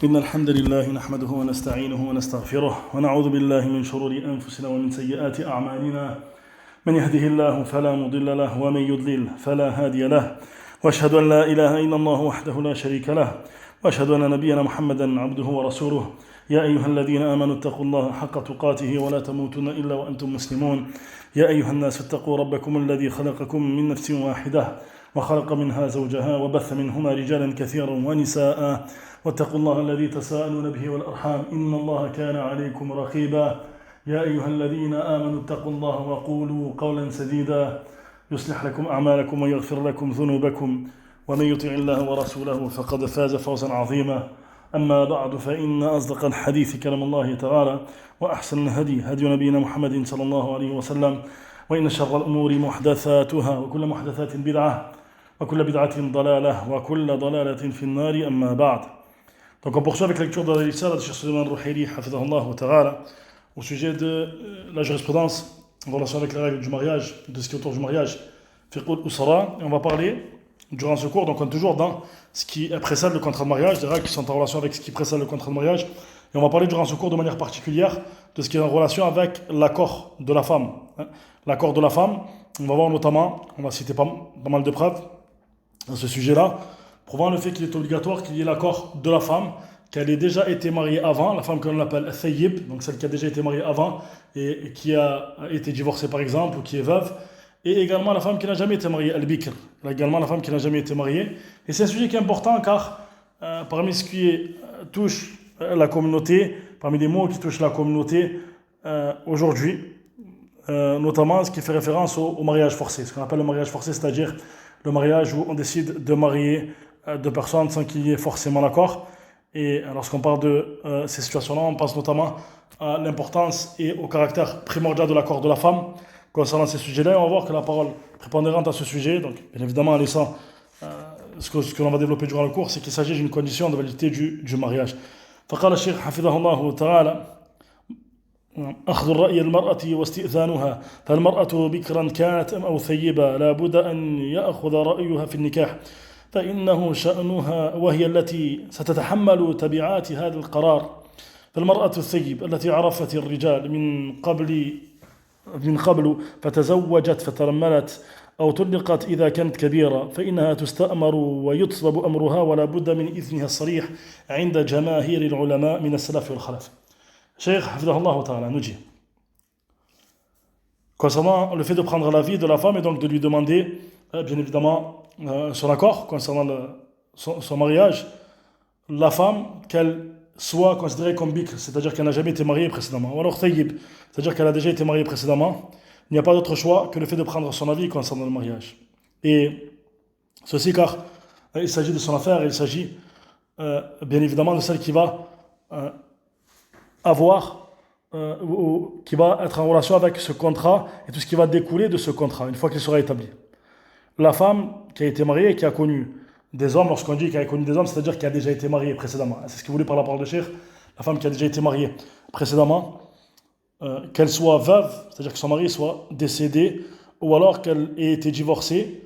إن الحمد لله نحمده ونستعينه ونستغفره ونعوذ بالله من شرور أنفسنا ومن سيئات أعمالنا من يهده الله فلا مضل له ومن يضلل فلا هادي له وأشهد أن لا إله إلا الله وحده لا شريك له وأشهد أن نبينا محمدا عبده ورسوله يا أيها الذين آمنوا اتقوا الله حق تقاته ولا تموتن إلا وأنتم مسلمون يا أيها الناس اتقوا ربكم الذي خلقكم من نفس واحدة وخلق منها زوجها وبث منهما رجالا كثيرا ونساء واتقوا الله الذي تساءلون به والأرحام إن الله كان عليكم رقيبا يا أيها الذين آمنوا اتقوا الله وقولوا قولا سديدا يصلح لكم أعمالكم ويغفر لكم ذنوبكم ومن يطع الله ورسوله فقد فاز فوزا عظيما أما بعد فإن أصدق الحديث كلام الله تعالى وأحسن الهدي هدي نبينا محمد صلى الله عليه وسلم وإن شر الأمور محدثاتها وكل محدثات بدعة وكل بدعة ضلالة وكل ضلالة في النار أما بعد. Donc on poursuit avec la lecture de la Risala de Cheikh Suleiman Rouhaili hafidahullah ta'ala au sujet de la jurisprudence en relation avec les règles du mariage, de ce qui est autour du mariage, fiqh al-usra, et on va parler durant ce cours, donc on est toujours dans ce qui précède le contrat de mariage, des règles qui sont en relation avec ce qui précède le contrat de mariage, et on va parler durant ce cours de manière particulière de ce qui est en relation avec l'accord de la femme. L'accord de la femme, on va voir notamment, on va citer pas mal de preuves à ce sujet-là, prouvant le fait qu'il est obligatoire qu'il y ait l'accord de la femme, qu'elle ait déjà été mariée avant, la femme que l'on appelle thayyib, donc celle qui a déjà été mariée avant et qui a été divorcée par exemple, ou qui est veuve, et également la femme qui n'a jamais été mariée, al-bikr, également la femme qui n'a jamais été mariée. Et c'est un sujet qui est important car parmi ce qui touche la communauté, parmi les mots qui touchent la communauté aujourd'hui, notamment ce qui fait référence au mariage forcé, ce qu'on appelle le mariage forcé, c'est-à-dire le mariage où on décide de marier deux personnes sans qu'il y ait forcément l'accord. Et lorsqu'on parle de ces situations-là, on pense notamment à l'importance et au caractère primordial de l'accord de la femme concernant ces sujets-là. On va voir que la parole prépondérante à ce sujet, donc bien évidemment en laissant ce que l'on va développer durant le cours, c'est qu'il s'agit d'une condition de validité du mariage. فقال الشيخ حفظه الله تعالى أخذ الرأي المرأة واستئذانها فالمرأة بكرا كانت أو ثيبة لا بد أن يأخذ رأيها في النكاح فإنه شأنها وهي التي ستتحمل تبعات هذا القرار فالمرأة الثيب التي عرفت الرجال من قبل فتزوجت فترملت أو طلقت إذا كانت كبيرة فإنها تستأمر ويطلب أمرها ولا بد من إذنها الصريح عند جماهير العلماء من السلف والخلف. Cheikh Hafidahullah Ta'ala nous dit concernant le fait de prendre l'avis de la femme et donc de lui demander bien évidemment son accord concernant son mariage, la femme qu'elle soit considérée comme bikr, c'est-à-dire qu'elle n'a jamais été mariée précédemment, ou alors thayyib, c'est-à-dire qu'elle a déjà été mariée précédemment, il n'y a pas d'autre choix que le fait de prendre son avis concernant le mariage. Et ceci car il s'agit de son affaire, il s'agit bien évidemment de celle qui va ou qui va être en relation avec ce contrat et tout ce qui va découler de ce contrat une fois qu'il sera établi. La femme qui a été mariée et qui a connu des hommes, lorsqu'on dit qu'elle a connu des hommes, c'est-à-dire qu'elle a déjà été mariée précédemment. C'est ce qu'il voulait par la parole de Cheikh. La femme qui a déjà été mariée précédemment, qu'elle soit veuve, c'est-à-dire que son mari soit décédé, ou alors qu'elle ait été divorcée,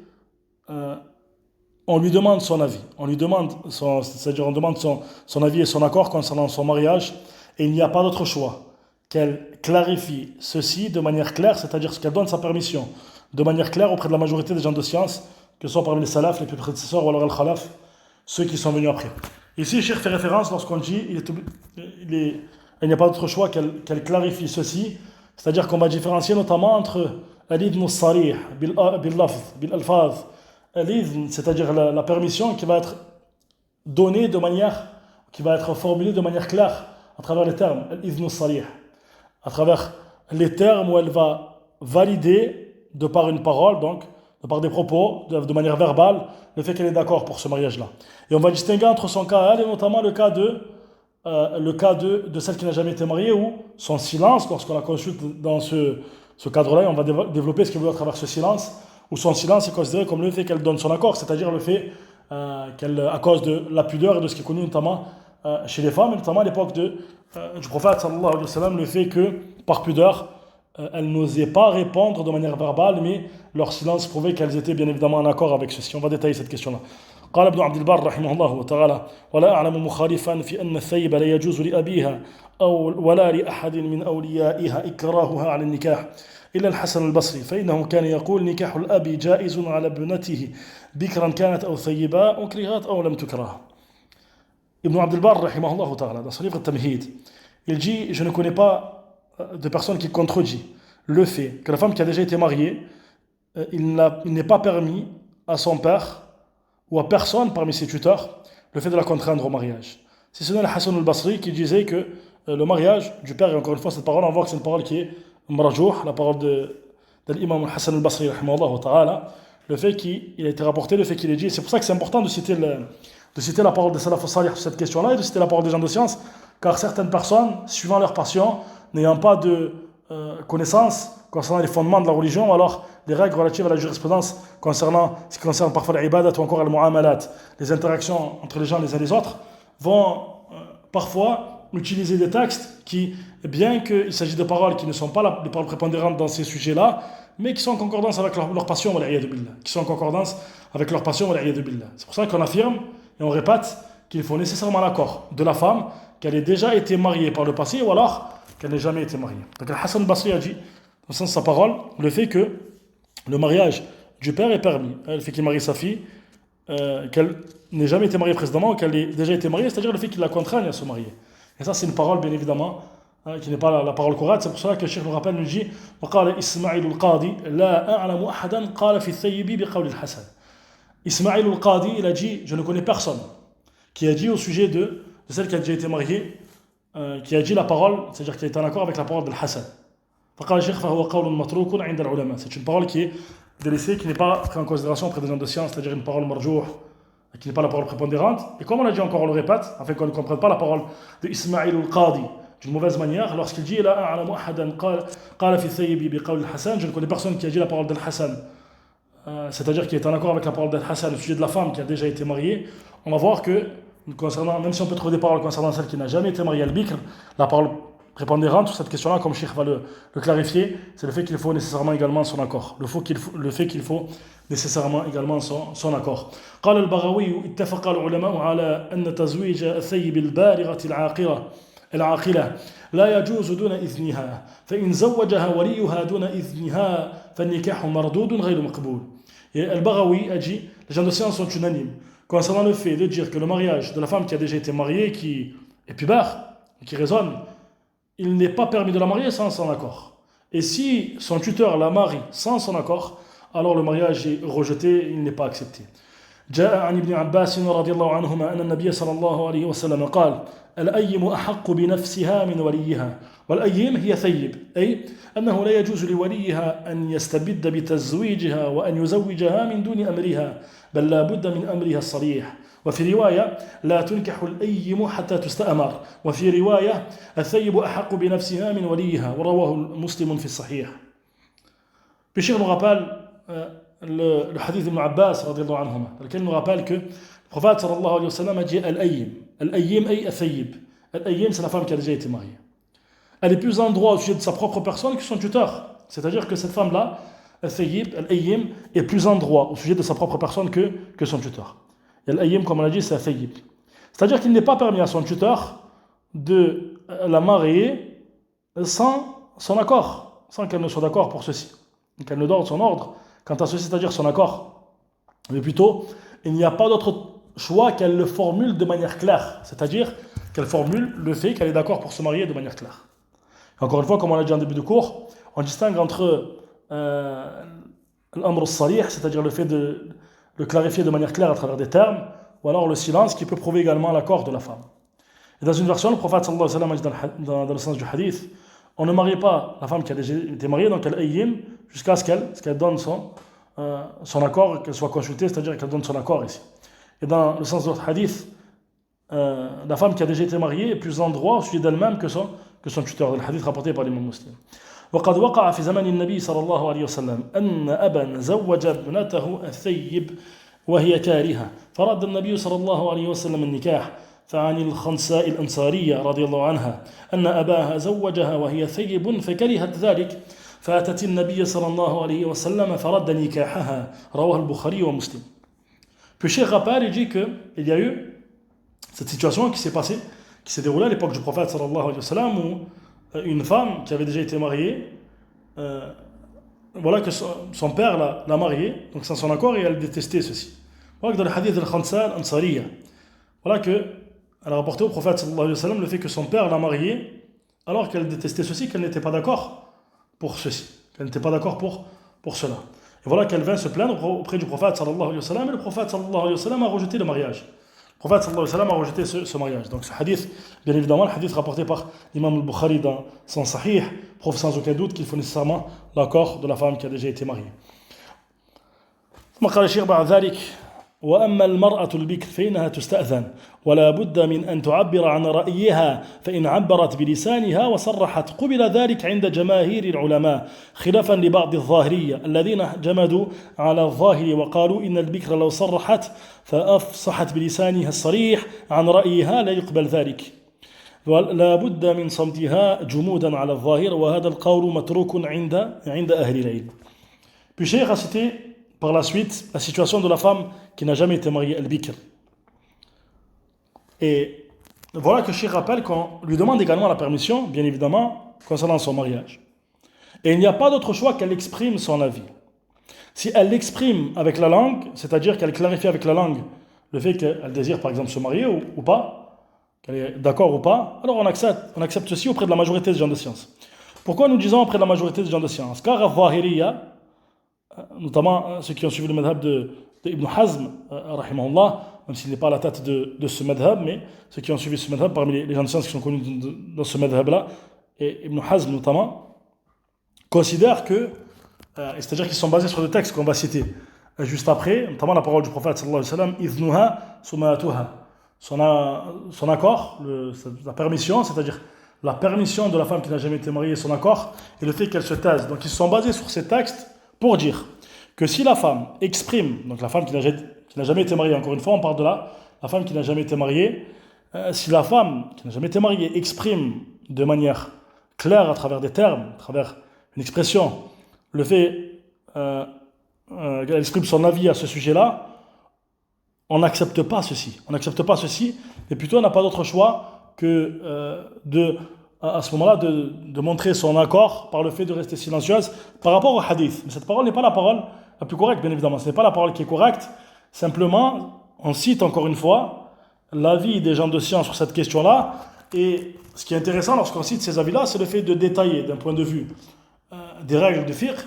on lui demande son avis. On demande son avis et son accord concernant son mariage, et il n'y a pas d'autre choix qu'elle clarifie ceci de manière claire, c'est-à-dire qu'elle donne sa permission de manière claire auprès de la majorité des gens de science, que ce soit parmi les salafs, les plus prédécesseurs, ou alors al-khalaf, ceux qui sont venus après. Ici, Cheikh fait référence lorsqu'on dit il n'y a pas d'autre choix qu'elle clarifie ceci, c'est-à-dire qu'on va différencier notamment entre al-idn al-sarih, bil-lafz, bil-alfaz, al-idn, c'est-à-dire la permission qui va être donnée qui va être formulée de manière claire à travers les termes, al-idn al-sarih, à travers les termes où elle va valider de par une parole, donc de par des propos, de manière verbale, le fait qu'elle est d'accord pour ce mariage-là. Et on va distinguer entre son cas à elle et notamment le cas de celle qui n'a jamais été mariée ou son silence, lorsqu'on la consulte dans ce cadre-là, et on va développer ce qu'elle veut à travers ce silence, où son silence est considéré comme le fait qu'elle donne son accord, c'est-à-dire le fait qu'elle, à cause de la pudeur et de ce qui est connu notamment chez les femmes, et notamment à l'époque du prophète sallallahu alayhi wa sallam, le fait que par pudeur, elles n'osaient pas répondre de manière verbale, mais leur silence prouvait qu'elles étaient bien évidemment en accord avec ceci. On va détailler cette question-là. قال ابن عبد البر رحمه الله تعالى ولا أعلم مخالفا في أن الثيب لا يجوز لأبيها أو ولا لأحد من أوليائها إكراهها على النكاح إلا الحسن البصري فإنه كان يقول نكاح الأب جائز على ابنته بكرا كانت أو ثيبا أكرهت أو لم تكره. Ibn Abd al-Barr, rahimahullah ta'ala, dans son livre Tamhid, il dit je ne connais pas de personne qui contredit le fait que la femme qui a déjà été mariée, il n'est pas permis à son père ou à personne parmi ses tuteurs le fait de la contraindre au mariage. Si ce n'est le Hassan al-Basri qui disait que le mariage du père, et encore une fois cette parole, on voit que c'est une parole qui est marjouh, la parole de l'imam Hassan al-Basri, rahimahullah ta'ala, le fait qu'il a été rapporté, le fait qu'il ait dit, c'est pour ça que c'est important de citer la parole des salaf salih sur cette question-là et de citer la parole des gens de science, car certaines personnes, suivant leur passion, n'ayant pas de connaissances concernant les fondements de la religion, alors les règles relatives à la jurisprudence concernant ce qui concerne parfois l'ibadat ou encore le mu'amalat, les interactions entre les gens les uns et les autres, vont parfois utiliser des textes qui, bien qu'il s'agisse de paroles qui ne sont pas les paroles prépondérantes dans ces sujets-là, mais qui sont en concordance avec leur passion, qui sont en concordance avec leur passion. C'est pour ça qu'on affirme et on répète qu'il faut nécessairement l'accord de la femme, qu'elle ait déjà été mariée par le passé ou alors qu'elle n'ait jamais été mariée. Donc Hassan al-Basri a dit, dans le sens de sa parole, le fait que le mariage du père est permis, le fait qu'il marie sa fille, qu'elle n'ait jamais été mariée précédemment ou qu'elle ait déjà été mariée, c'est-à-dire le fait qu'il la contraigne à se marier. Et ça c'est une parole bien évidemment qui n'est pas la parole courante. C'est pour cela que le Cheikh nous rappelle, nous dit وقال إسماعيل القاضي لا أعلم أحدا قال في الثيب بقول الحسن. Ismaïl al-Qadi, il a dit, je ne connais personne qui a dit au sujet de celle qui a déjà été mariée, qui a dit la parole, c'est-à-dire qui a été en accord avec la parole de Hassan. C'est une parole qui est délaissée, qui n'est pas prise en considération auprès des gens de science, c'est-à-dire une parole marjouh, qui n'est pas la parole prépondérante. Et comme on l'a dit encore, on le répète, afin qu'on ne comprenne pas la parole de Ismaïl al-Qadi d'une mauvaise manière, lorsqu'il dit je ne connais personne qui a dit la parole de Hassan, c'est-à-dire qui est en accord avec la parole d'Al-Hassan au sujet de la femme qui a déjà été mariée, on va voir que, concernant, même si on peut trouver des paroles concernant celle qui n'a jamais été mariée, al-Bikr, la parole prépondérante sur cette question-là, comme Cheikh va le clarifier, c'est le fait qu'il faut nécessairement également son accord. Le fait qu'il faut nécessairement également son accord. قال البغوي اتفق العلماء على أن تزويج الثيب البالغة العاقلة لا يجوز دون إذنها فإن زوجها وليها دون إذنها فالنكاح مردود غير مقبول. Et Al-Baghawi a dit, les gens de science sont unanimes concernant le fait de dire que le mariage de la femme qui a déjà été mariée, qui est pubère, qui raisonne, il n'est pas permis de la marier sans son accord. Et si son tuteur la marie sans son accord, alors le mariage est rejeté, il n'est pas accepté. جاء عن ابن عباس رضي الله عنهما أن النبي صلى الله عليه وسلم قال الأيم أحق بنفسها من وليها والأيم هي ثيب أي أنه لا يجوز لوليها أن يستبد بتزويجها وأن يزوجها من دون أمرها بل لا بد من أمرها الصريح وفي رواية لا تنكح الأيم حتى تستأمر وفي رواية الثيب أحق بنفسها من وليها ورواه مسلم في الصحيح. Puis Cheikh nous rappelle le hadith d'Ibn Abbas radiyallahu anhuma, dans lequel il nous rappelle que le prophète sallallahu alayhi wa sallam a dit Al-Ayyim. Al-Ayyim ay Al-Thayyib. Al-Ayyim, c'est la femme qui a déjà été mariée. Elle est plus en droit au sujet de sa propre personne que son tuteur. C'est-à-dire que cette femme-là, Al-Thayyib, Al-Ayyim, est plus en droit au sujet de sa propre personne que son tuteur. Et Al-Ayyim, comme on l'a dit, c'est Al-Thayyib. C'est-à-dire qu'il n'est pas permis à son tuteur de la marier sans son accord, sans qu'elle ne soit d'accord pour ceci, qu'elle ne donne son ordre quant à ceci, c'est-à-dire son accord. Mais plutôt, il n'y a pas d'autre choix qu'elle le formule de manière claire, c'est-à-dire qu'elle formule le fait qu'elle est d'accord pour se marier de manière claire. Et encore une fois, comme on l'a dit en début de cours, on distingue entre l'amr al-salih, c'est-à-dire le fait de le clarifier de manière claire à travers des termes, ou alors le silence qui peut prouver également l'accord de la femme. Et dans une version, le prophète sallallahu alayhi wa sallam a dit dans le sens du hadith, on ne marie pas la femme qui a déjà été mariée, donc elle ayyim, jusqu'à ce qu'elle donne son accord, qu'elle soit consultée, c'est-à-dire qu'elle donne son accord ici. Et dans le sens de l'autre hadith, la femme qui a déjà été mariée est plus en droit au sujet d'elle-même que son tuteur. Le hadith rapporté par l'imam Muslim. وقد وقع في زمن النبي صلى الله عليه وسلم أن أبا زوج ابنته الثيب وهي كارهة فرد النبي صلى الله عليه وسلم النكاح فعن الخنساء الأنصارية رضي الله عنها أن أباها زوجها وهي ثيب فكرهت ذلك فأتت النبي صلى الله عليه وسلم فرد نكاحها رواه البخاري ومسلم. Puis Cheikh rappelle, il dit qu'il y a eu cette situation qui s'est passée, qui s'est déroulée à l'époque du prophète sallallahu alayhi wa sallam, où une femme qui avait déjà été mariée, voilà que son père l'a mariée, donc sans son accord, et elle détestait ceci. Voilà que dans le hadith de al-Khansa al-Ansariya, voilà que elle a rapporté au prophète sallallahu alayhi wa sallam le fait que son père l'a mariée, alors qu'elle détestait ceci, qu'elle n'était pas d'accord pour ceci, qu'elle n'était pas d'accord pour cela. Et voilà qu'elle vint se plaindre auprès du prophète sallallahu alayhi wa sallam, et le prophète sallallahu alayhi wa sallam a rejeté le mariage. Le prophète sallallahu alayhi wa sallam a rejeté ce mariage. Donc ce hadith, bien évidemment, le hadith rapporté par l'imam al-Bukhari dans son sahih, prouve sans aucun doute qu'il faut nécessairement l'accord de la femme qui a déjà été mariée. ثم قال الشيخ بعد ذلك: وأما المرأة البكر فإنها تستأذن ولا بد من أن تعبر عن رأيها، فإن عبرت بلسانها وصرحت قبل ذلك عند جماهير العلماء، خلافا لبعض الظاهرية الذين جمدوا على الظاهر وقالوا إن البكر لو صرحت فأفصحت بلسانها الصريح عن رأيها لا يقبل ذلك، ولا بد من صمتها جمودا على الظاهر، وهذا القول متروك عند أهل العلم. Puis Cheikh a cité par la suite la situation de la femme qui n'a jamais été mariée, al-Bikr. Et voilà que Cheikh rappelle qu'on lui demande également la permission, bien évidemment, concernant son mariage. Et il n'y a pas d'autre choix qu'elle exprime son avis. Si elle l'exprime avec la langue, c'est-à-dire qu'elle clarifie avec la langue le fait qu'elle désire par exemple se marier ou pas, qu'elle est d'accord ou pas, alors on accepte ceci auprès de la majorité des gens de science. Pourquoi nous disons auprès de la majorité des gens de science? Car al-Zahiriyya, notamment ceux qui ont suivi le madhab de Ibn Hazm, rahimahullah, même s'il n'est pas à la tête de ce madhab, mais ceux qui ont suivi ce madhab, parmi les gens de science qui sont connus dans ce madhab-là, et Ibn Hazm notamment, considèrent que, c'est-à-dire qu'ils sont basés sur le texte qu'on va citer juste après, notamment la parole du prophète sallallahu alayhi wa sallam, idhnuha sumatuha, son accord, la permission, c'est-à-dire la permission de la femme qui n'a jamais été mariée, son accord, et le fait qu'elle se taise. Donc ils sont basés sur ces textes pour dire que si la femme exprime, donc la femme qui n'a jamais été mariée, encore une fois on parle de la femme qui n'a jamais été mariée, si la femme qui n'a jamais été mariée exprime de manière claire à travers des termes, à travers une expression, le fait qu'elle exprime son avis à ce sujet-là, on n'accepte pas ceci. On n'accepte pas ceci, et plutôt on n'a pas d'autre choix que à ce moment-là de montrer son accord par le fait de rester silencieuse par rapport au hadith. Mais cette parole n'est pas la parole la plus correcte, bien évidemment. Ce n'est pas la parole qui est correcte. Simplement, on cite encore une fois l'avis des gens de science sur cette question-là. Et ce qui est intéressant lorsqu'on cite ces avis-là, c'est le fait de détailler d'un point de vue des règles de fiqh,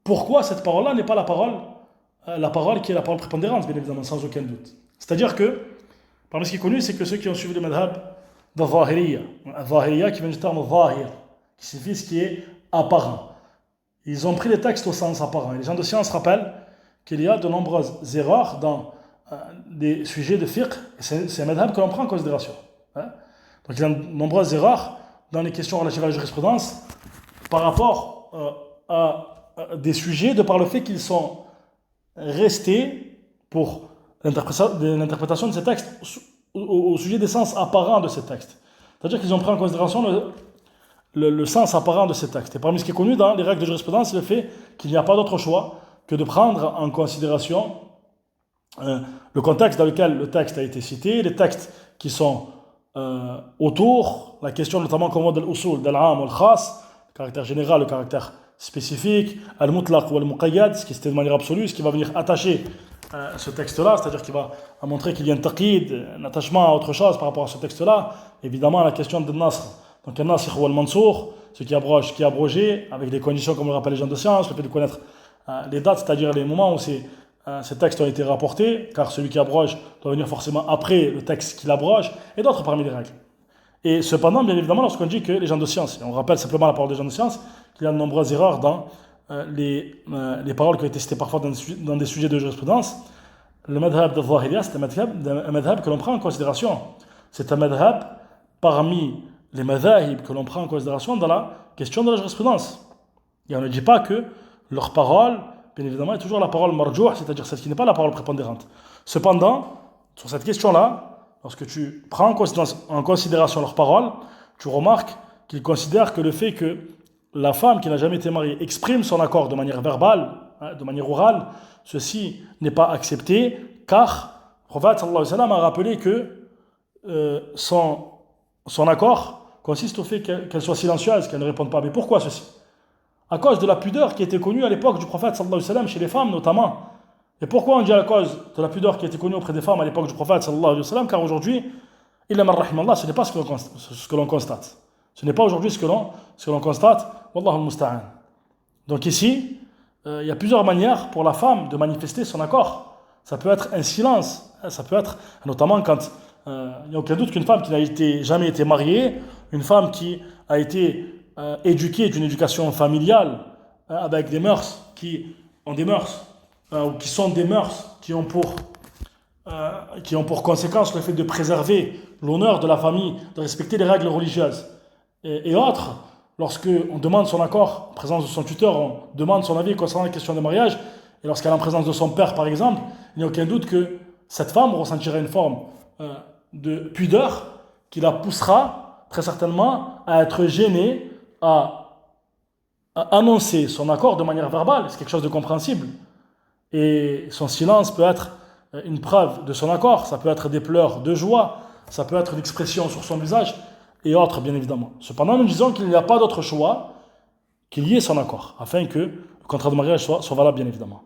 pourquoi cette parole-là n'est pas la parole qui est la parole prépondérante, bien évidemment, sans aucun doute. C'est-à-dire que, parmi ce qui est connu, c'est que ceux qui ont suivi le madhab de Zahiriyya, qui vient du terme Zahir, qui signifie ce qui est apparent. Ils ont pris les textes au sens apparent. Et les gens de science rappellent qu'il y a de nombreuses erreurs dans des sujets de fiqh, et c'est un madhab que l'on prend en considération. Donc il y a de nombreuses erreurs dans les questions relatives à la jurisprudence par rapport à des sujets de par le fait qu'ils sont restés pour l'interprétation de ces textes au sujet des sens apparents de ces textes. C'est-à-dire qu'ils ont pris en considération le sens apparent de ces textes. Et parmi ce qui est connu dans les règles de jurisprudence, c'est le fait qu'il n'y a pas d'autre choix que de prendre en considération le contexte dans lequel le texte a été cité, les textes qui sont autour, la question notamment comme on dit al-usul, d'al-am ou al-khas, le caractère général, le caractère spécifique, al-mutlaq ou al-muqayyad, ce qui est de manière absolue, ce qui va venir attacher ce texte-là, c'est-à-dire qu'il va montrer qu'il y a un taqid, un attachement à autre chose par rapport à ce texte-là. Évidemment, la question de nasr, donc un nasr ou al-mansour, ce qui abroge, qui est abrogé, avec des conditions comme le rappellent les gens de science, le fait de connaître les dates, c'est-à-dire les moments où ces textes ont été rapportés, car celui qui abroge doit venir forcément après le texte qui l'abroge, et d'autres parmi les règles. Et cependant, bien évidemment, lorsqu'on dit que les gens de science, et on rappelle simplement la parole des gens de science, qu'il y a de nombreuses erreurs dans les paroles qui ont été citées parfois dans des sujets de jurisprudence, le madhab de Zahiriyya, c'est un madhab que l'on prend en considération. C'est un madhab parmi les madhahib que l'on prend en considération dans la question de la jurisprudence. Et on ne dit pas que leur parole, bien évidemment, est toujours la parole marjouh, c'est-à-dire celle qui n'est pas la parole prépondérante. Cependant, sur cette question-là, lorsque tu prends en considération leurs paroles, tu remarques qu'ils considèrent que le fait que la femme qui n'a jamais été mariée exprime son accord de manière verbale, de manière orale, ceci n'est pas accepté, car le prophète sallallahu alayhi wa sallam a rappelé que son accord consiste au fait qu'elle soit silencieuse, qu'elle ne réponde pas. Mais pourquoi ceci? À cause de la pudeur qui était connue à l'époque du prophète sallallahu alayhi wa sallam chez les femmes notamment. Et pourquoi on dit à cause de la pudeur qui était connue auprès des femmes à l'époque du prophète sallallahu alayhi wa sallam? Car aujourd'hui, illa man rahimallah, ce n'est pas ce que l'on constate. Ce n'est pas aujourd'hui ce que l'on constate. Wallahu al-musta'an. Donc ici, il y a plusieurs manières pour la femme de manifester son accord. Ça peut être un silence, ça peut être notamment quand il n'y a aucun doute qu'une femme qui n'a jamais été mariée, une femme qui a été éduquée d'une éducation familiale avec des mœurs qui ont des mœurs ou qui sont des mœurs qui ont pour conséquence le fait de préserver l'honneur de la famille, de respecter les règles religieuses et autres. Lorsque on demande son accord en présence de son tuteur, on demande son avis concernant la question de mariage, et lorsqu'elle est en présence de son père par exemple, il n'y a aucun doute que cette femme ressentira une forme de pudeur qui la poussera très certainement à être gênée, à annoncer son accord de manière verbale. C'est quelque chose de compréhensible. Et son silence peut être une preuve de son accord, ça peut être des pleurs de joie, ça peut être l'expression sur son visage, et autres bien évidemment. Cependant, nous disons qu'il n'y a pas d'autre choix qu'il y ait son accord, afin que le contrat de mariage soit valable bien évidemment.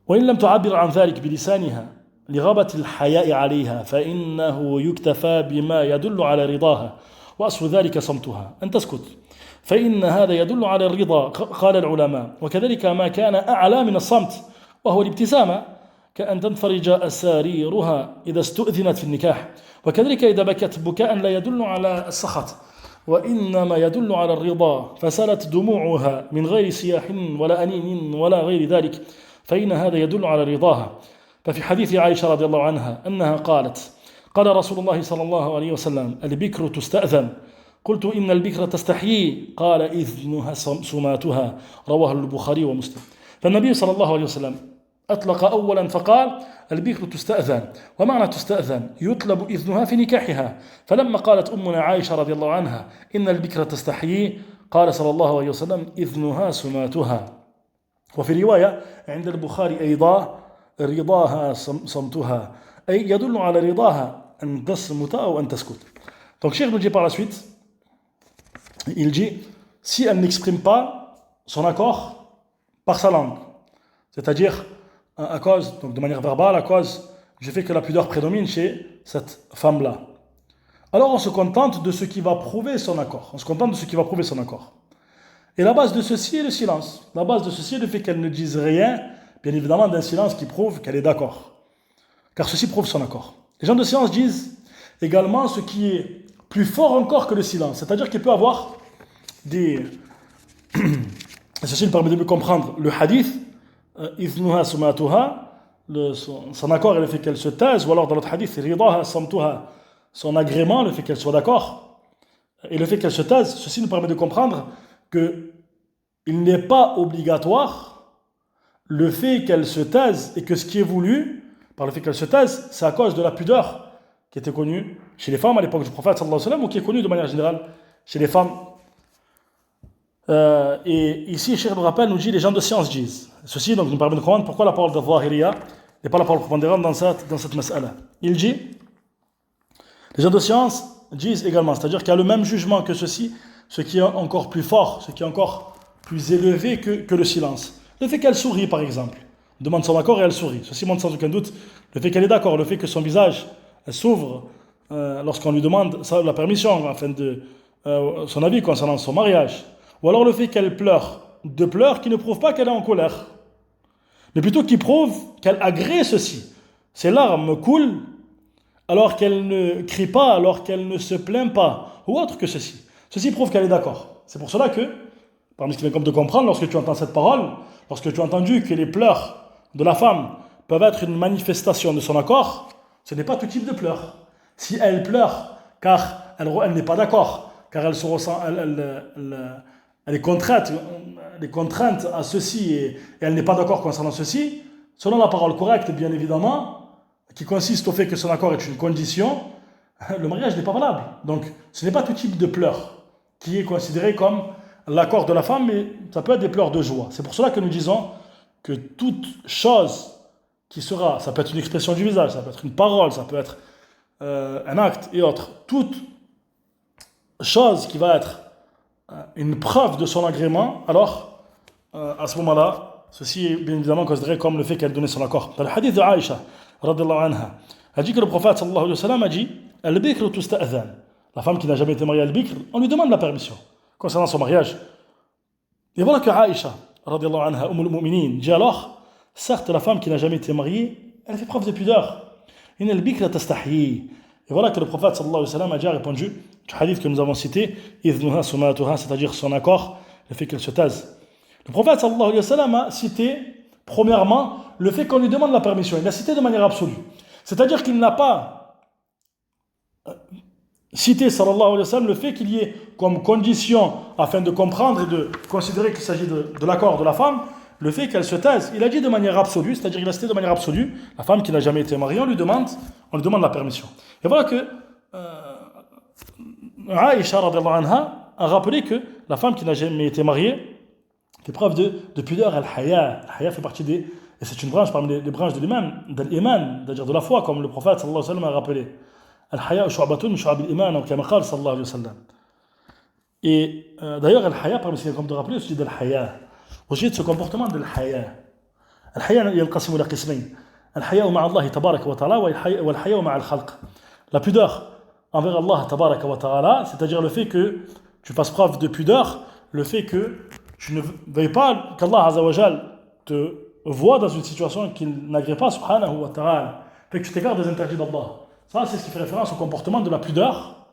وإن لم تعبر عن ذلك بلسانها لغابة الحياء عليها فإنه يكتفى بما يدل على رضاها وأصل ذلك صمتها أن تسكت فإن هذا يدل على الرضا قال العلماء وكذلك ما كان أعلى من الصمت وهو الابتسامة كأن تنفرج أساريرها إذا استؤذنت في النكاح وكذلك إذا بكت بكاء لا يدل على السخط وإنما يدل على الرضا فسالت دموعها من غير سياح ولا أنين ولا غير ذلك فإن هذا يدل على رضاها ففي حديث عائشة رضي الله عنها أنها قالت قال رسول الله صلى الله عليه وسلم البكر تستأذن قلت إن البكر تستحيي قال إذنها سماتها رواه البخاري ومسلم فالنبي صلى الله عليه وسلم أطلق أولا فقال البكر تستأذن ومعنى تستأذن يطلب إذنها في نكاحها فلما قالت أمنا عائشة رضي الله عنها إن البكر تستحيي قال صلى الله عليه وسلم إذنها سماتها وفي رواية عند البخاري أيضا رضاها صمتها أي يدل على رضاها أن تصمت أو أن تسكت. Donc Cheikh nous dit par la suite, il dit, si elle n'exprime pas son accord par sa langue, c'est-à-dire à cause, donc de manière verbale, à cause du fait que la pudeur prédomine chez cette femme-là, alors on se contente de ce qui va prouver son accord. On se contente de ce qui va prouver son accord. Et la base de ceci est le silence. La base de ceci est le fait qu'elle ne dise rien, bien évidemment d'un silence qui prouve qu'elle est d'accord. Car ceci prouve son accord. Les gens de science disent également ce qui est plus fort encore que le silence. C'est-à-dire qu'il peut avoir des... Ceci me permet de mieux comprendre le hadith, إِذْنُهَا سُمَاتُهَا, son accord et le fait qu'elle se taise, ou alors dans l'autre hadith, رِضَاهَا صَمْتُهَا, son agrément, le fait qu'elle soit d'accord, et le fait qu'elle se taise, ceci nous permet de comprendre qu'il n'est pas obligatoire le fait qu'elle se taise et que ce qui est voulu par le fait qu'elle se taise, c'est à cause de la pudeur qui était connue chez les femmes à l'époque du prophète sallallahu alayhi wa sallam ou qui est connue de manière générale chez les femmes. Et ici, Cheikh nous rappelle, nous dit, les gens de science disent. Ceci donc nous permet de comprendre pourquoi la parole de Zahiriya n'est pas la parole prépondérante dans cette mas'ala. Il dit, les gens de science disent également, c'est-à-dire qu'il y a le même jugement que ceci, ce qui est encore plus fort, ce qui est encore plus élevé que le silence. Le fait qu'elle sourit, par exemple, demande son accord et elle sourit. Ceci montre sans aucun doute le fait qu'elle est d'accord, le fait que son visage s'ouvre lorsqu'on lui demande la permission, afin de son avis concernant son mariage. Ou alors le fait qu'elle pleure, de pleurs qui ne prouvent pas qu'elle est en colère, mais plutôt qui prouvent qu'elle agrée ceci. Ses larmes coulent alors qu'elle ne crie pas, alors qu'elle ne se plaint pas, ou autre que ceci. Ceci prouve qu'elle est d'accord. C'est pour cela que, parmi ce qui vient comme de comprendre, lorsque tu entends cette parole, lorsque tu as entendu que les pleurs de la femme peuvent être une manifestation de son accord, ce n'est pas tout type de pleurs. Si elle pleure car elle n'est pas d'accord, car elle se ressent, elle est contrainte à ceci et elle n'est pas d'accord concernant ceci, selon la parole correcte, bien évidemment, qui consiste au fait que son accord est une condition, le mariage n'est pas valable. Donc, ce n'est pas tout type de pleurs qui est considéré comme l'accord de la femme, mais ça peut être des pleurs de joie. C'est pour cela que nous disons que toute chose qui sera, ça peut être une expression du visage, ça peut être une parole, ça peut être un acte et autres, toute chose qui va être une preuve de son agrément, alors à ce moment-là, ceci est bien évidemment considéré comme le fait qu'elle donnait son accord. Dans le hadith de Aïcha, radiyallahu anha, elle dit que le prophète sallallahu alayhi wa sallam a dit Al-Bikr tusta'adhan. La femme qui n'a jamais été mariée à Al-Bikr, on lui demande la permission concernant son mariage. Et voilà que Aïcha, radiyallahu anha, Al-Mu'minin, dit alors certes, la femme qui n'a jamais été mariée, elle fait preuve de pudeur. In al-bikra tastahi. Et voilà que le prophète sallallahu alayhi wa sallam a déjà répondu du hadith que nous avons cité, idhnuha sumatuha, c'est-à-dire son accord, le fait qu'elle se taise. Le prophète sallallahu alayhi wa sallam a cité, premièrement, le fait qu'on lui demande la permission. Il l'a cité de manière absolue. C'est-à-dire qu'il n'a pas cité, sallallahu alayhi wa sallam, le fait qu'il y ait comme condition, afin de comprendre et de considérer qu'il s'agit de l'accord de la femme, le fait qu'elle se taise. Il a dit de manière absolue, c'est-à-dire il a cité de manière absolue, la femme qui n'a jamais été mariée, on lui demande la permission. Et voilà que Aïcha radhiyallahu anha a rappelé que la femme qui n'a jamais été mariée fait preuve de pudeur, al-haya. Al-haya fait partie des... Et c'est une branche parmi les branches de l'iman, c'est-à-dire de la foi, comme le prophète sallallahu alayhi wa sallam a rappelé. Al-haya shu'batun min shu'ab al-iman, ou kama qala sallallahu alayhi wa sallam. Et d'ailleurs, al-haya, parmi ce qu'il y a comme de rappeler, c'est al-haya. وجد ce comportement de الحياة. الحياة ينقسم إلى قسمين. الحياء مع الله تبارك وتعالى والحياء مع الخلق. La pudeur envers Allah تبارك وتعالى, c'est-à-dire le fait que tu fasses preuve de pudeur, le fait que tu ne veuilles pas qu'Allah Azza wa Jal te voit dans une situation qu'il n'agrée pas subhanahu wa ta'ala, fait que tu t'écartes des interdits d'Allah. Ça, c'est ce qui fait référence au comportement de la pudeur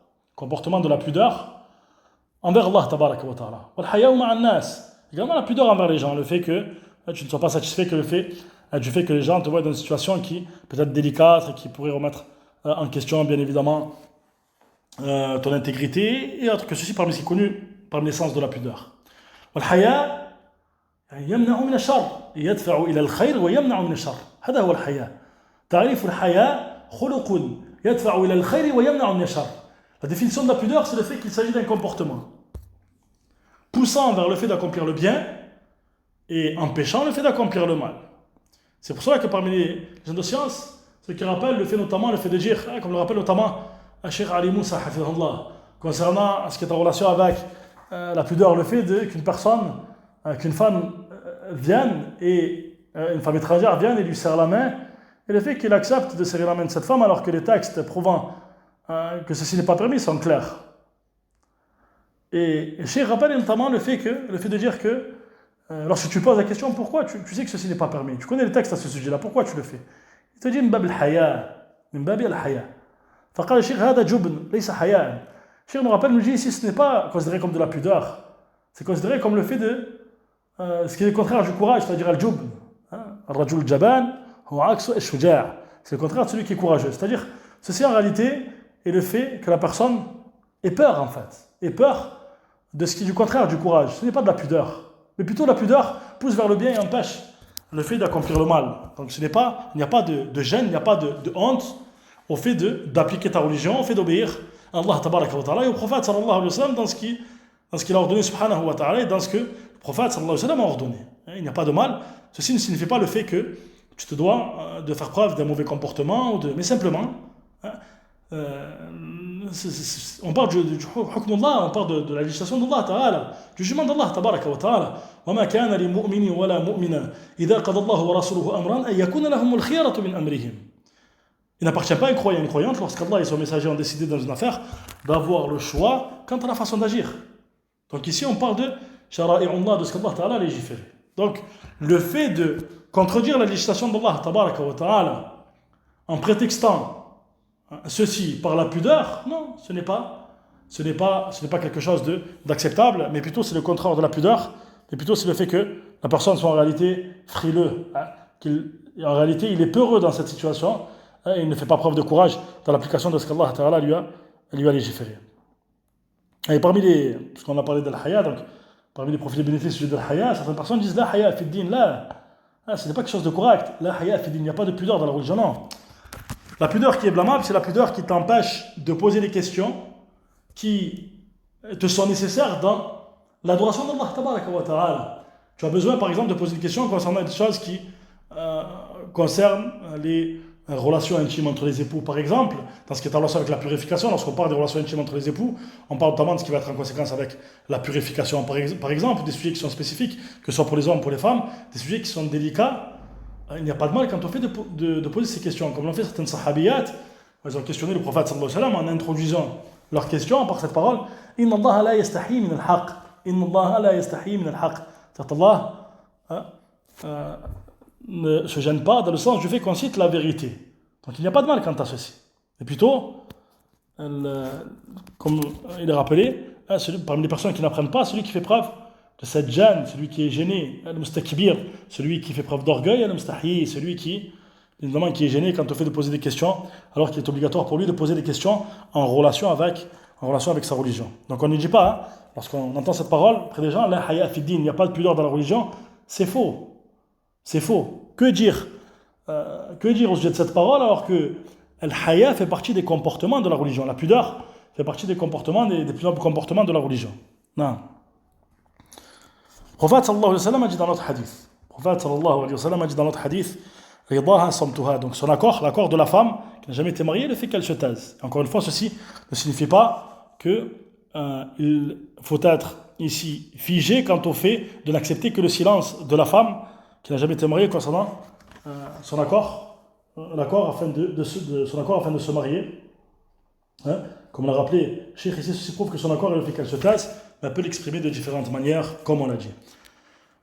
envers Allah تبارك وتعالى. والحياء مع الناس. Également la pudeur envers les gens, le fait que tu ne sois pas satisfait du fait que les gens te voient dans une situation qui peut être délicate et qui pourrait remettre en question bien évidemment ton intégrité et autres, que ceci parmi ce qui est connu par l'essence de la pudeur. والحياء يمنع من الشر يدفع إلى الخير ويمنع من الشر. هذا هو الحياء. تعريف الحياء خلق يدفع إلى الخير ويمنع من الشر. La définition de la pudeur, c'est le fait qu'il s'agit d'un comportement poussant vers le fait d'accomplir le bien et empêchant le fait d'accomplir le mal. C'est pour cela que parmi les gens de science, ceux qui rappellent le fait de dire, comme le rappelle notamment Cheikh Ali Moussa hafidhahullah, concernant ce qui est en relation avec la pudeur, le fait qu'une femme vienne et une femme étrangère vienne et lui serre la main, et le fait qu'il accepte de serrer la main de cette femme alors que les textes prouvant que ceci n'est pas permis sont clairs. Et Cheikh rappelle notamment le fait de dire que lorsque tu poses la question pourquoi tu sais que ceci n'est pas permis, tu connais le texte à ce sujet-là, pourquoi tu le fais, il te dit min bab al-haya, min bab al-haya. فقال الشيخ هذا جبن ليس حياء. Cheikh nous rappelle, nous dit ici ce n'est pas considéré comme de la pudeur, c'est considéré comme le fait de ce qui est le contraire du courage, c'est-à-dire al-jubn. Al-rajul al-jaban huwa aksu al-shuja', c'est le contraire de celui qui est courageux, c'est-à-dire ceci en réalité est le fait que la personne ait peur en fait, ait peur de ce qui est du contraire du courage. Ce n'est pas de la pudeur, mais plutôt la pudeur pousse vers le bien et empêche le fait d'accomplir le mal. Donc il n'y a pas de gêne, il n'y a pas de honte au fait d'appliquer ta religion, au fait d'obéir à Allah tabaraka wa ta'ala et au prophète sallallahu alayhi wa sallam dans ce qu'il a ordonné subhanahu wa ta'ala et dans ce que le prophète sallallahu alayhi wa sallam a ordonné. Il n'y a pas de mal. Ceci ne signifie pas le fait que tu te dois de faire preuve d'un mauvais comportement, mais simplement on parle du hukm d'Allah, on parle de la législation d'Allah ta'ala, du jugement d'Allah tabaraka wa ta'ala. وما كان لمؤمن ولا مؤمنة إذا قضى الله ورسوله أمرا أن يكون لهم الخيرة من أمرهم. Il n'appartient pas à un croyant, une croyante, lorsqu'Allah et son messager ont décidé dans une affaire d'avoir le choix quant à la façon d'agir. Donc ici on parle de shara'i'ullah, de ce qu'Allah ta'ala a légiféré. Donc le fait de contredire la législation d'Allah tabaraka wa ta'ala en prétextant ceci par la pudeur, non, ce n'est pas quelque chose d'acceptable, mais plutôt c'est le contraire de la pudeur, mais plutôt c'est le fait que la personne soit en réalité frileux, qu'en réalité il est peureux dans cette situation, et il ne fait pas preuve de courage dans l'application de ce qu'Allah Ta'ala lui a légiféré. Et puisqu'on a parlé de l'haya, donc parmi les profils de bénéfices de l'haya, certaines personnes disent la haya fi din, là, ce n'est pas quelque chose de correct, la haya fi din, il n'y a pas de pudeur dans la religion, non. La pudeur qui est blâmable, c'est la pudeur qui t'empêche de poser des questions qui te sont nécessaires dans l'adoration d'Allah tabaraka wa ta'ala. Tu as besoin par exemple de poser des questions concernant des choses qui concerne les relations intimes entre les époux, par exemple, dans ce qui est en relation avec la purification. Lorsqu'on parle des relations intimes entre les époux, on parle notamment de ce qui va être en conséquence avec la purification, par exemple, des sujets qui sont spécifiques, que ce soit pour les hommes, pour les femmes, des sujets qui sont délicats. Il n'y a pas de mal quand on fait de poser ces questions, comme l'ont fait certaines sahabiyat. Ils ont questionné le prophète sallallahu alayhi wa sallam en introduisant leurs questions par cette parole: Inna Allah la yastahi min al-haq. Inna Allah la yastahi min al-haq. Allah ne se gêne pas dans le sens du fait qu'on cite la vérité. Donc il n'y a pas de mal quant à ceci. Et plutôt, comme il est rappelé, parmi les personnes qui n'apprennent pas, celui qui fait preuve de cette gêne, celui qui est gêné, al-mustakbir, celui qui fait preuve d'orgueil, al-mustahi, celui qui est gêné quand on fait de poser des questions, alors qu'il est obligatoire pour lui de poser des questions en relation avec sa religion. Donc on ne dit pas, lorsqu'on entend cette parole près des gens, la haya fi din, il n'y a pas de pudeur dans la religion, c'est faux. C'est faux. Que dire au sujet de cette parole alors que al-haya fait partie des comportements de la religion, la pudeur fait partie des comportements, des plus nobles comportements de la religion. Non. Le prophète sallallahu alayhi wa sallam a dit dans notre hadith, ridaha samtuha, donc son accord, l'accord de la femme qui n'a jamais été mariée, le fait qu'elle se taise. Encore une fois, ceci ne signifie pas que il faut être ici figé quant au fait de n'accepter que le silence de la femme qui n'a jamais été mariée concernant son accord, afin de se marier. Hein? Comme l'a rappelé Cheikh ici, ceci prouve que son accord et le fait qu'elle se taise, mais elle peut l'exprimer de différentes manières, comme on l'a dit.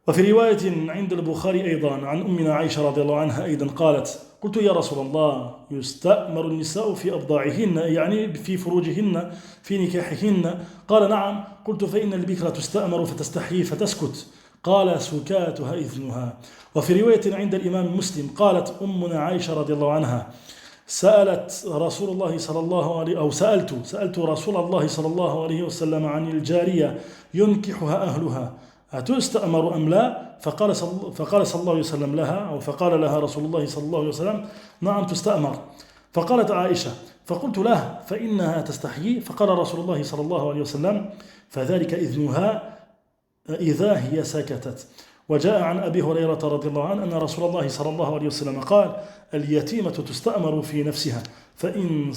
وفي رواية عند البخاري أيضا عن أمنا عائشة رضي الله عنها أيضا قالت: قلت يا رسول الله يستأمر النساء في أبضاعهن، يعني في فروجهن في نكاحهن؟ قال: نعم. قلت: فإن البكرة تستأمر فتستحيي فتسكت؟ قال: سكاتها إذنها. وفي رواية عند الإمام مسلم قالت أمنا عائشة رضي الله عنها: سألت رسول الله صلى الله عليه أو سألت رسول الله صلى الله عليه وسلم عن الجارية ينكحها أهلها أتستأمر أم لا؟ فقال صلى الله عليه وسلم لها، أو فقال لها رسول الله صلى الله عليه وسلم: نعم تستأمر. فقالت عائشة: فقلت له: فإنها تستحيي؟ فقال رسول الله صلى الله عليه وسلم: فذلك إذنها إذا هي سكتت. وجاء عن أبي هريرة رضي الله عنه أن رسول الله صلى الله عليه وسلم قال: اليتيمة تستأمر في نفسها، فإن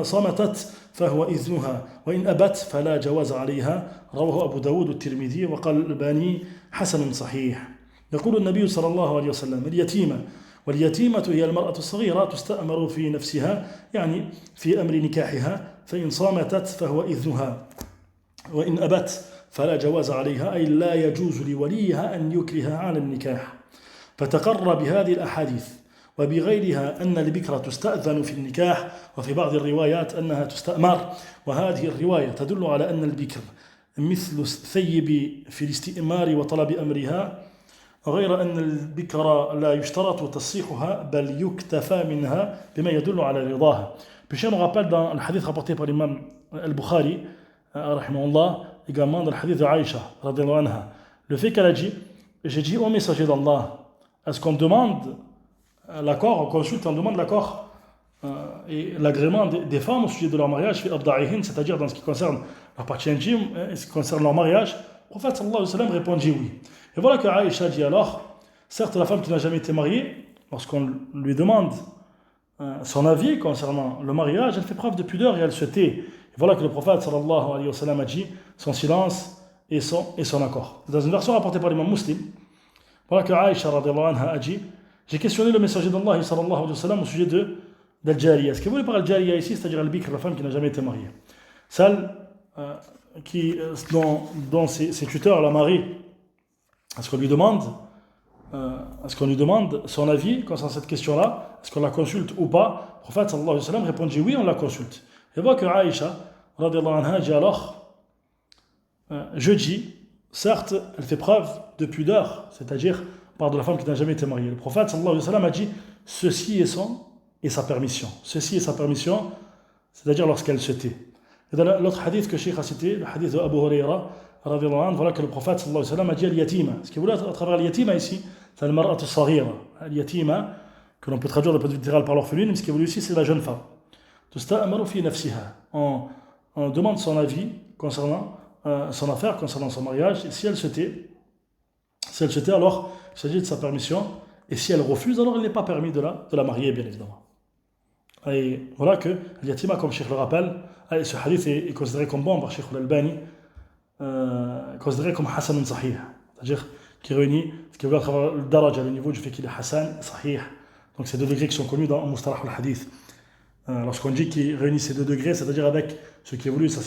صمتت فهو إذنها، وإن أبت فلا جواز عليها. رواه أبو داود والترمذي، وقال الألباني حسن صحيح. يقول النبي صلى الله عليه وسلم: اليتيمة، واليتيمة هي المرأة الصغيرة تستأمر في نفسها، يعني في أمر نكاحها، فإن صامتت فهو إذنها، وإن أبت فلا جواز عليها، أي لا يجوز لوليها أن يكرهها على النكاح. فتقر بهذه الأحاديث وبغيرها أن البكرة تستأذن في النكاح، وفي بعض الروايات أنها تستأمر. وهذه الرواية تدل على أن البكر مثل الثيب في الاستئمار وطلب أمرها، غير أن البكر لا يشترط تصحيحها بل يكتفى منها بما يدل على رضاها. Puis je me rappelle dans le hadith rapporté par l'imam al-Bukhari, rahimahullah, également dans le hadith de Aïcha, radiyallahu anha, le fait qu'elle a dit: j'ai dit au messager d'Allah, est-ce qu'on demande l'accord, on consulte, on demande l'accord et l'agrément des femmes au sujet de leur mariage, c'est-à-dire dans ce qui concerne leur partie intime, et ce qui concerne leur mariage? Le prophète sallallahu alayhi wa sallam répondit oui. Et voilà que Aïcha dit alors, certes la femme qui n'a jamais été mariée, lorsqu'on lui demande son avis concernant le mariage, elle fait preuve de pudeur et elle se tait. Et voilà que le prophète sallallahu alayhi wa sallam a dit son silence et son accord. Dans une version rapportée par l'imam Muslim, voilà que Aïcha radiyallahu anha a dit: j'ai questionné le messager d'Allah sallallahu alayhi wa sallam au sujet d'Al-Jariya. Ce qu'il voulait par Al-Jariya ici, c'est-à-dire Al-Bikr, la femme qui n'a jamais été mariée. Celle dont ses tuteurs la marient. Est-ce qu'on lui demande son avis concernant cette question-là? Est-ce qu'on la consulte ou pas? Le prophète sallallahu alayhi wa sallam répondit oui, on la consulte. Et voit que Aïcha radiyallahu anha dit alors: je dis, certes, elle fait preuve de pudeur, c'est-à-dire par de la femme qui n'a jamais été mariée. Le prophète sallallahu alayhi wa sallam a dit: ceci est sa permission. Ceci est sa permission, c'est-à-dire lorsqu'elle se tait. Et dans l'autre hadith que Cheikh a cité, le hadith de Abu Huraira, voilà que le prophète sallallahu alayhi wa sallam a dit: al-yatima. Ce qu'il voulait à travers al-yatima ici, c'est al-mar'at as-saghira. Al-yatima, que l'on peut traduire de point de vue littéral par l'orpheline, mais ce qu'il voulait aussi, c'est la jeune femme. Tusta'amaru fi nafsiha. On demande son avis concernant son affaire, concernant son mariage, et si elle se tait, Si elle se tait, alors il s'agit de sa permission. Et si elle refuse, alors il n'est pas permis de la marier, bien évidemment. Et voilà que l'yatima, comme Cheikh le rappelle, ce hadith est considéré comme bon par Cheikh al-Albani, considéré comme Hassan Sahih. C'est-à-dire qui réunit, qui veut à travers le daraj, le niveau du fait qu'il est Hassan Sahih. Donc c'est deux degrés qui sont connus dans Mustalah al-Hadith. Lorsqu'on dit qu'il réunit ces deux degrés, c'est-à-dire avec ce qui évolue, ça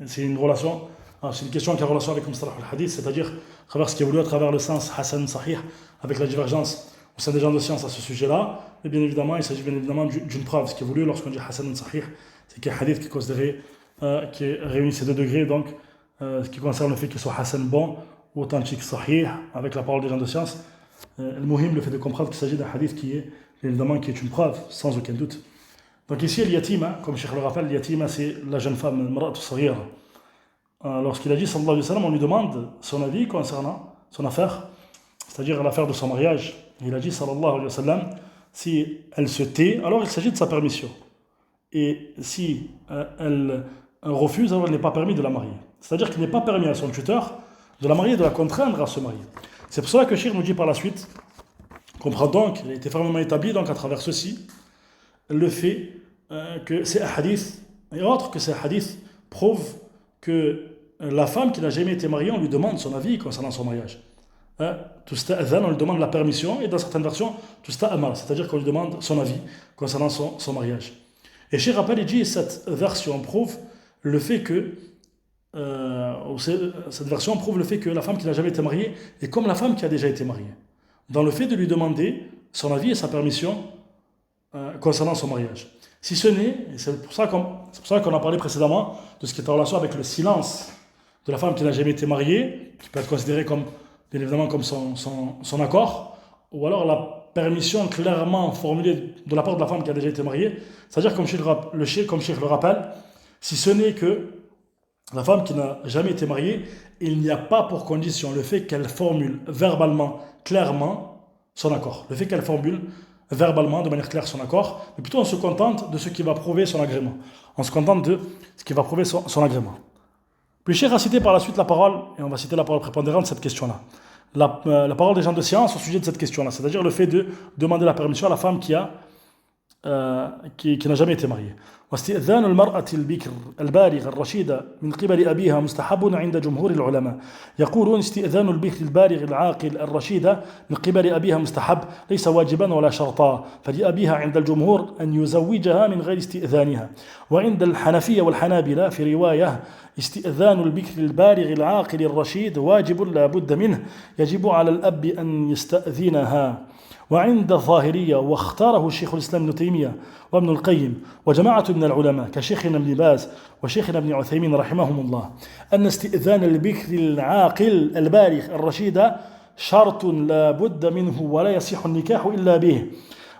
c'est une relation, c'est une question qui a relation avec Mustalah al-Hadith, c'est-à-dire à travers ce qui évolue à travers le sens Hassan Sahih, avec la divergence au sein des gens de science à ce sujet-là. Et bien évidemment, il s'agit bien évidemment d'une preuve. Ce qui évolue lorsqu'on dit Hassan Sahih, c'est qu'il y a un hadith qui est considéré, qui réunit ces deux degrés, donc ce qui concerne le fait qu'il soit Hassan bon ou authentique Sahih, avec la parole des gens de science. Le muhim, le fait de comprendre qu'il s'agit d'un hadith qui est évidemment qui est une preuve, sans aucun doute. Donc ici, l'yatima, comme Cheikh le rappelle, l'yatima c'est la jeune femme, al-mar'at as-saghira. Lorsqu'il a dit sallallahu alayhi wa sallam, on lui demande son avis concernant son affaire, c'est-à-dire l'affaire de son mariage. Il a dit sallallahu alayhi wa sallam, si elle se tait, alors il s'agit de sa permission. Et si elle refuse, alors il n'est pas permis de la marier. C'est-à-dire qu'il n'est pas permis à son tuteur de la marier, de la contraindre à se marier. C'est pour cela que Cheikh nous dit par la suite, comprend donc, il a été fermement établi donc à travers ceci, le fait que ces hadiths et autres que ces hadiths prouvent que la femme qui n'a jamais été mariée, on lui demande son avis concernant son mariage. On lui demande la permission, et dans certaines versions, c'est-à-dire qu'on lui demande son avis concernant son mariage. Et Cheikh rappelle, il dit, cette version prouve le fait que cette version prouve le fait que la femme qui n'a jamais été mariée est comme la femme qui a déjà été mariée, dans le fait de lui demander son avis et sa permission concernant son mariage. Si ce n'est, et c'est pour ça qu'on a parlé précédemment de ce qui est en relation avec le silence de la femme qui n'a jamais été mariée, qui peut être considéré comme, bien évidemment, comme son accord, ou alors la permission clairement formulée de la part de la femme qui a déjà été mariée, c'est-à-dire comme Cheikh le rappelle, si ce n'est que la femme qui n'a jamais été mariée, il n'y a pas pour condition le fait qu'elle formule verbalement, clairement, son accord. Le fait qu'elle formule verbalement, de manière claire, son accord, mais plutôt on se contente de ce qui va prouver son agrément. On se contente de ce qui va prouver son agrément. Puis Cheikh a cité par la suite la parole, et on va citer la parole prépondérante de cette question-là. La parole des gens de science au sujet de cette question-là, c'est-à-dire le fait de demander la permission à la femme qui n'a jamais été mariée. واستئذان المرأة البكر البالغة الرشيدة من قبل أبيها مستحب عند جمهور العلماء. يقولون استئذان البكر البالغ العاقل الرشيدة من قبل أبيها مستحب ليس واجبا ولا شرطا، فلأبيها عند الجمهور أن يزوجها من غير استئذانها. وعند الحنفية والحنابلة في رواية استئذان البكر البالغ العاقل الرشيد واجب لا بد منه، يجب على الأب أن يستأذنها. وعند الظاهرية واختاره الشيخ الإسلام ابن تيمية وابن القيم وجماعة من العلماء كشيخنا ابن باز وشيخنا ابن عثيمين رحمهم الله أن استئذان البكر العاقل البالغ الرشيد شرط لا بد منه ولا يصح النكاح إلا به.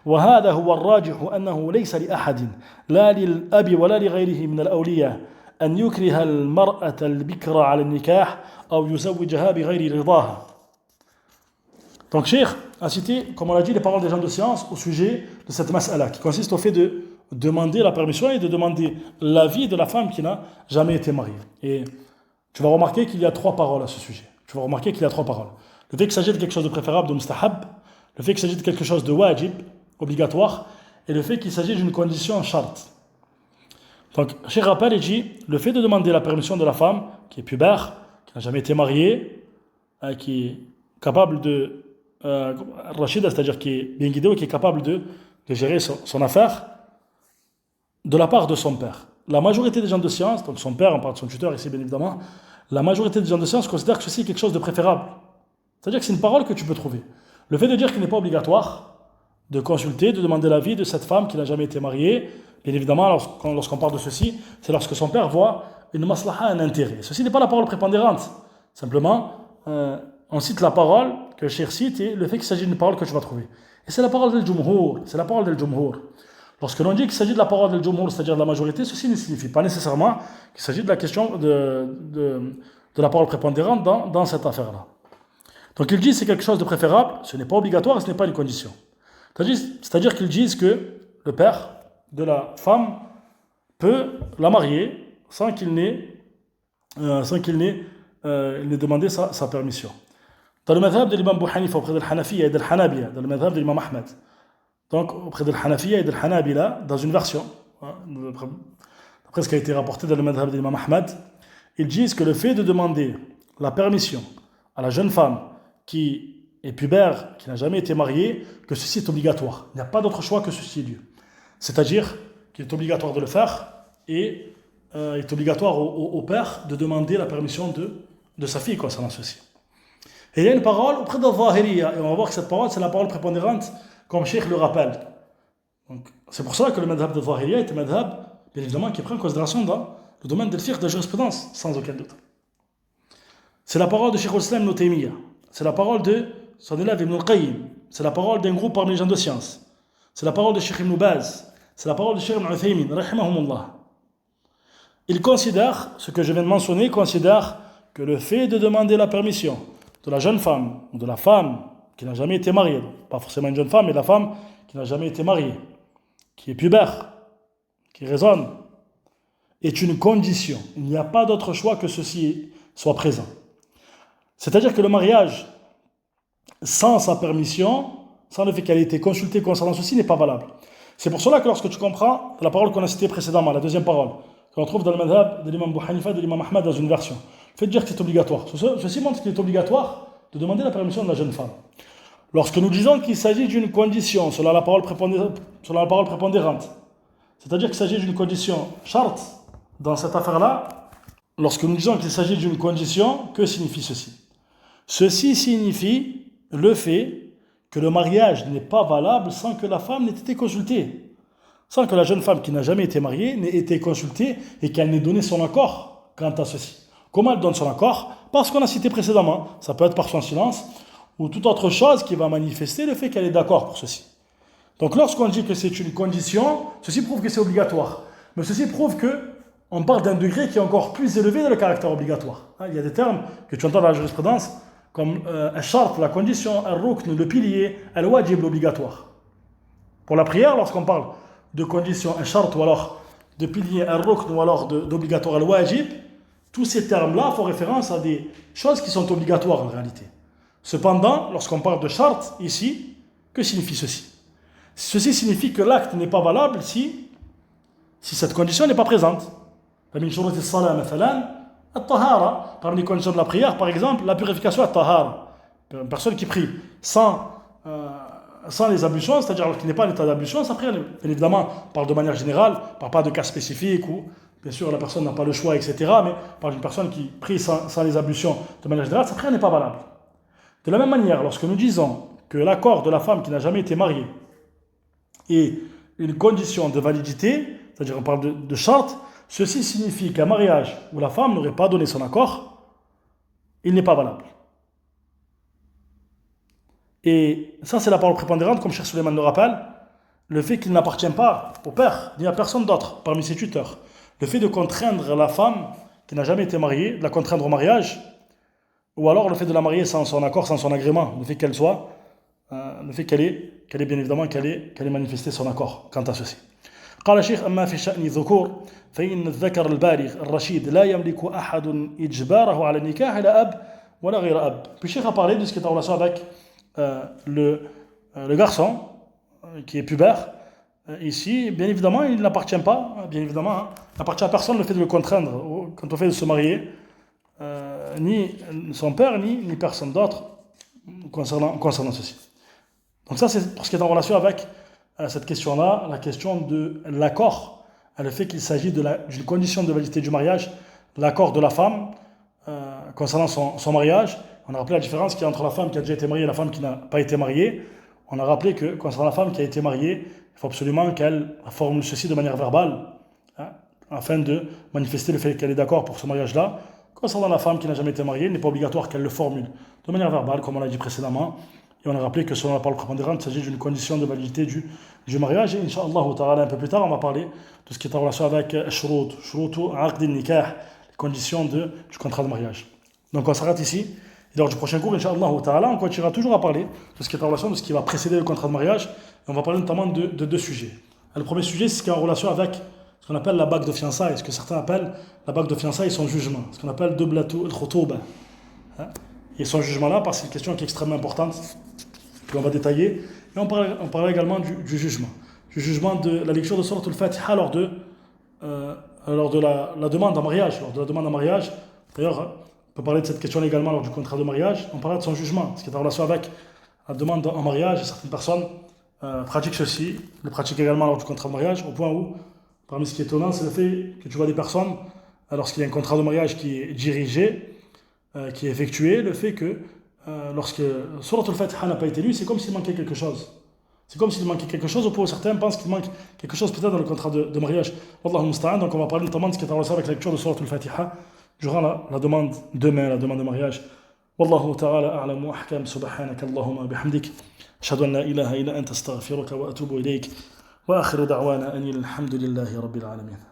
وهذا هو الراجح أنه ليس لأحد لا للأب ولا لغيره من الأولياء أن يكره المرأة البكر على النكاح أو يزوجها بغير رضاها. Donc Cheikh a cité, comme on l'a dit, les paroles des gens de science au sujet de cette mas'ala, qui consiste au fait de demander la permission et de demander l'avis de la femme qui n'a jamais été mariée. Et tu vas remarquer qu'il y a trois paroles à ce sujet. Le fait qu'il s'agit de quelque chose de préférable, de mustahab, le fait qu'il s'agit de quelque chose de wajib, obligatoire, et le fait qu'il s'agit d'une condition charte. Donc Cheikh rappelle et dit, le fait de demander la permission de la femme qui est pubère, qui n'a jamais été mariée, qui est capable de Rachida, c'est-à-dire qui est bien guidé ou qui est capable de gérer son affaire de la part de son père. La majorité des gens de science, donc son père, on parle de son tuteur ici bien évidemment, la majorité des gens de science considèrent que ceci est quelque chose de préférable. C'est-à-dire que c'est une parole que tu peux trouver. Le fait de dire qu'il n'est pas obligatoire de consulter, de demander l'avis de cette femme qui n'a jamais été mariée, bien évidemment, lorsqu'on parle de ceci, c'est lorsque son père voit une maslaha, un intérêt. Ceci n'est pas la parole prépondérante. Simplement, on cite la parole que le Cheikh cite et le fait qu'il s'agit d'une parole que tu vas trouver. Et c'est la parole del Jumhur. Lorsque l'on dit qu'il s'agit de la parole del Jumhur, c'est-à-dire de la majorité, ceci ne signifie pas nécessairement qu'il s'agit de la question de la parole prépondérante dans cette affaire-là. Donc ils disent que c'est quelque chose de préférable, ce n'est pas obligatoire et ce n'est pas une condition. C'est-à-dire qu'ils disent que le père de la femme peut la marier sans qu'il n'ait demandé sa permission. Dans le madhab de l'imam Abu Hanifa auprès de l'Hanafiya et de l'Hanabila, dans le madhab de l'imam Ahmed, donc auprès de l'Hanafiya et de l'Hanabila, dans une version, d'après ce qui a été rapporté dans le madhab de l'imam Ahmed, ils disent que le fait de demander la permission à la jeune femme qui est pubère, qui n'a jamais été mariée, que ceci est obligatoire. Il n'y a pas d'autre choix que ceci lieu. C'est-à-dire qu'il est obligatoire de le faire et il est obligatoire au père de demander la permission de sa fille concernant ceci. Et il y a une parole auprès de Zahiriya, et on va voir que cette parole, c'est la parole prépondérante, comme Cheikh le rappelle. Donc, c'est pour ça que le madhab de Zahiriya est un madhab, bien évidemment, qui prend en considération dans le domaine de fiqh de la jurisprudence, sans aucun doute. C'est la parole de Cheikh al-Islam Ibn Taymiyyah, c'est la parole de son élève Ibn al-Qayyim, c'est la parole d'un groupe parmi les gens de science, c'est la parole de Cheikh Ibn Baz, c'est la parole de Cheikh Ibn Uthaymin, rahimahumullah. Il considère, ce que je viens de mentionner, considère que le fait de demander la permission de la jeune femme ou de la femme qui n'a jamais été mariée, donc pas forcément une jeune femme, mais la femme qui n'a jamais été mariée, qui est pubère, qui raisonne, est une condition. Il n'y a pas d'autre choix que ceci soit présent. C'est-à-dire que le mariage, sans sa permission, sans le fait qu'elle ait été consultée concernant ceci, n'est pas valable. C'est pour cela que lorsque tu comprends la parole qu'on a citée précédemment, la deuxième parole, qu'on trouve dans le madhab de l'imam Abu Hanifa et de l'imam Ahmad dans une version, le fait de dire que c'est obligatoire. Ceci montre qu'il est obligatoire de demander la permission de la jeune femme. Lorsque nous disons qu'il s'agit d'une condition, selon la parole prépondérante, c'est-à-dire qu'il s'agit d'une condition charte dans cette affaire-là, lorsque nous disons qu'il s'agit d'une condition, que signifie ceci? Ceci signifie le fait que le mariage n'est pas valable sans que la femme n'ait été consultée, sans que la jeune femme qui n'a jamais été mariée n'ait été consultée et qu'elle n'ait donné son accord quant à ceci. Comment elle donne son accord? Parce qu'on a cité précédemment, ça peut être par son silence ou toute autre chose qui va manifester le fait qu'elle est d'accord pour ceci. Donc lorsqu'on dit que c'est une condition, ceci prouve que c'est obligatoire. Mais ceci prouve qu'on parle d'un degré qui est encore plus élevé dans le caractère obligatoire. Il y a des termes que tu entends dans la jurisprudence comme al-shart, la condition, al-rukn, le pilier, al-wajib, l'obligatoire. Pour la prière, lorsqu'on parle de condition, al-shart, ou alors de pilier, al-rukn, ou alors d'obligatoire, al-wajib, tous ces termes-là font référence à des choses qui sont obligatoires en réalité. Cependant, lorsqu'on parle de charte, ici, que signifie ceci? Ceci signifie que l'acte n'est pas valable si cette condition n'est pas présente. Parmi les conditions de la prière, par exemple, la purification at-tahara. Une personne qui prie sans les ablutions, c'est-à-dire qu'il n'est pas en état d'ablution, sa prière, bien évidemment, on parle de manière générale, on ne parle pas de cas spécifiques où, bien sûr, la personne n'a pas le choix, etc. Mais on parle d'une personne qui prie sans les ablutions de manière générale, sa prière n'est pas valable. De la même manière, lorsque nous disons que l'accord de la femme qui n'a jamais été mariée est une condition de validité, c'est-à-dire on parle de charte, ceci signifie qu'un mariage où la femme n'aurait pas donné son accord, il n'est pas valable. Et ça, c'est la parole prépondérante, comme Cheikh Suleiman le rappelle, le fait qu'il n'appartient pas au père, ni à personne d'autre parmi ses tuteurs. Le fait de contraindre la femme qui n'a jamais été mariée, de la contraindre au mariage, ou alors le fait de la marier sans son accord, sans son agrément, le fait qu'elle soit, le fait qu'elle ait bien évidemment qu'elle ait manifesté son accord quant à ceci. قال الشيخ أما في شأن الذكور فإن الذكر البالغ الرشيد لا يملك أحد إجباره على النكاح لا أب ولا غير أب. Puis Cheikh a parlé de ce qui est en relation avec le garçon qui est pubère. Ici, bien évidemment, il n'appartient pas, bien évidemment, n'appartient à personne le fait de le contraindre quand on fait de se marier, ni son père, ni personne d'autre concernant ceci. Donc ça, c'est pour ce qui est en relation avec cette question-là, la question de l'accord, le fait qu'il s'agit d'une condition de validité du mariage, l'accord de la femme concernant son mariage. On a rappelé la différence qu'il y a entre la femme qui a déjà été mariée et la femme qui n'a pas été mariée. On a rappelé que concernant la femme qui a été mariée, il faut absolument qu'elle formule ceci de manière verbale, afin de manifester le fait qu'elle est d'accord pour ce mariage-là. Concernant la femme qui n'a jamais été mariée, il n'est pas obligatoire qu'elle le formule de manière verbale, comme on l'a dit précédemment. Et on a rappelé que selon la parole prépondérante, il s'agit d'une condition de validité du mariage. Et Inch'Allah ta'ala, un peu plus tard, on va parler de ce qui est en relation avec shurut, aqd nikah, les conditions du contrat de mariage. Donc on s'arrête ici. Et lors du prochain cours, Inch'Allah ta'ala, on continuera toujours à parler de ce qui est en relation, de ce qui va précéder le contrat de mariage. Et on va parler notamment de deux sujets. Le premier sujet, c'est ce qui est en relation avec ce qu'on appelle la bague de fiançailles, ce que certains appellent la bague de fiançailles et son jugement, ce qu'on appelle doublatu al-khutouba. et son jugement-là, parce que c'est une question qui est extrêmement importante, que l'on va détailler. Et on parlera également du jugement. Du jugement de la lecture de Surat al-Fatiha lors de la demande en mariage. Lors de la demande en mariage, d'ailleurs, on peut parler de cette question également lors du contrat de mariage. On parlera de son jugement, ce qui est en relation avec la demande en mariage. Et certaines personnes pratiquent ceci, le pratiquent également lors du contrat de mariage, au point où, parmi ce qui est étonnant, c'est le fait que tu vois des personnes, lorsqu'il y a un contrat de mariage qui est dirigé, qui est effectué, le fait que lorsque Surat al-Fatiha n'a pas été lu, c'est comme s'il manquait quelque chose. C'est comme s'il manquait quelque chose, au point où certains pensent qu'il manque quelque chose peut-être dans le contrat de mariage. Wallahu musta'an. Donc on va parler notamment de ce qui est en relation avec la lecture de Surat al-Fatiha durant la demande de main, la demande de mariage. Wallahu ta'ala a'lam wa ahkam, subhanaka Allahumma bihamdik, ashhadu an la ilaha illa anta astaghfiruka wa atubu ilayk, wa akhiru da'wana anil hamdulillahi rabbil alamin.